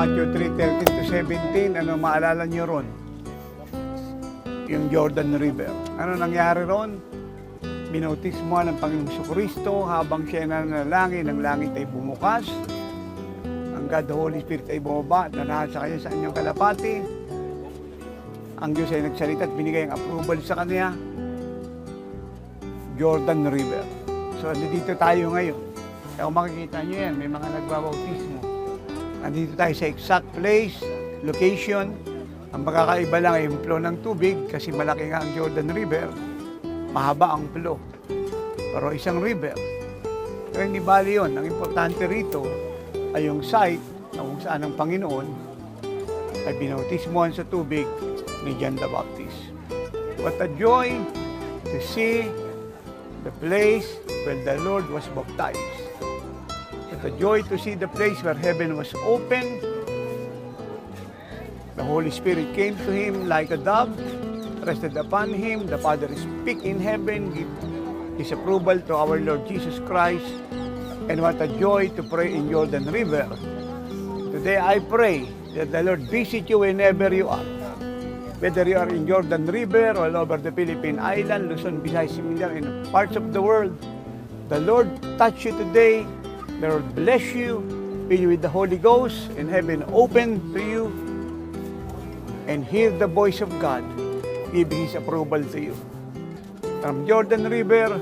Matthew 3:13-17, ano maalala niyo ron? Yung Jordan River. Ano nangyari ron? Binautismuhan ng Panginoong Jesucristo habang siya nananalangin, ang langit ay bumukas. Ang God, the Holy Spirit ay bumaba, nanahan sa kanya sa kanyang kalapati. Ang Diyos ay nagsalita at binigay ang approval sa kanya. Jordan River. So, dito tayo ngayon. Kaya kung makikita nyo yan, may mga nagbabautismo. Nandito tayo sa exact place, location. Ang pagkakaiba lang ay yung flow ng tubig kasi malaki nga ang Jordan River. Mahaba ang flow. Pero isang river. Pero hindi bali yun. Ang importante rito ay yung site na kung saan ang Panginoon ay binautismohan sa tubig ni John the Baptist. What a joy to see the place where the Lord was baptized. What a joy to see the place where heaven was open. The Holy Spirit came to him like a dove, rested upon him. The Father speak in heaven, give his approval to our Lord Jesus Christ. And what a joy to pray in Jordan River. Today I pray that the Lord visit you whenever you are. Whether you are in Jordan River, all over the Philippine Island, Luzon, Visayas, Mindanao, in parts of the world, the Lord touch you today. The Lord bless you, fill you with the Holy Ghost, and heaven open to you, and hear the voice of God, giving His approval to you. From Jordan River,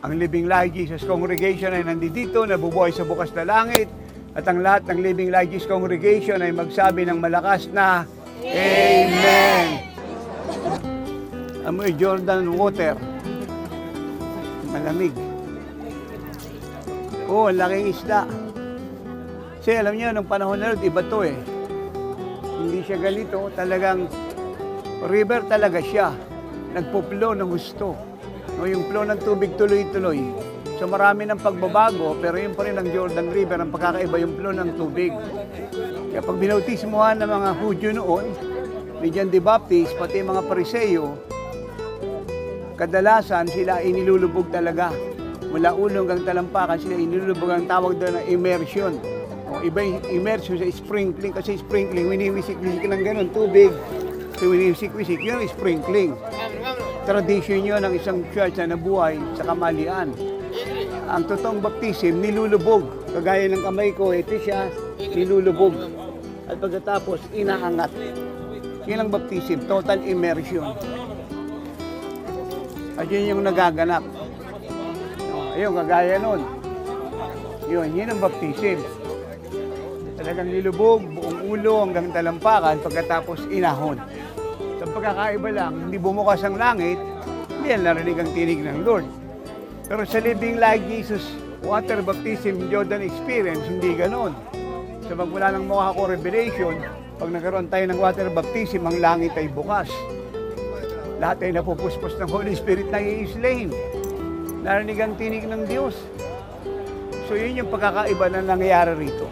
ang Living Light Jesus Congregation ay nandito, nabubuhay sa bukas na langit, at ang lahat ng Living Light Jesus Congregation ay magsabi ng malakas na Amen! Amoy Jordan water. Malamig. Oh, ang laking isda. Kasi alam niyo, nung panahon na iba to eh. Hindi siya ganito, talagang river talaga siya. Nagpo-flow ng gusto. No, yung flow ng tubig tuloy-tuloy. So marami ng pagbabago, pero yun pa rin ang Jordan River, ang pagkakaiba yung flow ng tubig. Kaya pag binautismuhan ng mga Hudyo noon, ni John the Baptist, pati mga Pariseo, kadalasan sila inilulubog talaga. Mula ulo hanggang talampakan, sila inilulubog, ang tawag doon ng immersion. O, iba yung immersion sa sprinkling, kasi sprinkling, winiwisik-wisik ng ganun, tubig. So winiwisik-wisik, yun ang sprinkling. Tradisyon yun ng isang church na nabuhay sa kamalian. Ang totoong baptism, nilulubog. Kagaya ng kamay ko, ito siya, nilulubog. At pagkatapos, inaangat. Yun ang baptism, total immersion. At yun yung nagaganap. Ayun, kagaya nun. Yun ang baptism. Talagang nilubog, buong ulo hanggang talampakan, pagkatapos inahon. Sa pagkakaiba lang, hindi bumukas ang langit, hindi yan narinig ang tinig ng Lord. Pero sa Living Like Jesus Water Baptism Jordan Experience, hindi ganon. So magmula ng mukha ko revelation, pag nagkaroon tayo ng water baptism, ang langit ay bukas. Lahat ay napupuspos ng Holy Spirit na i-slain. Narinig ang tinig ng Diyos. So yun yung pagkakaiba na nangyayari rito.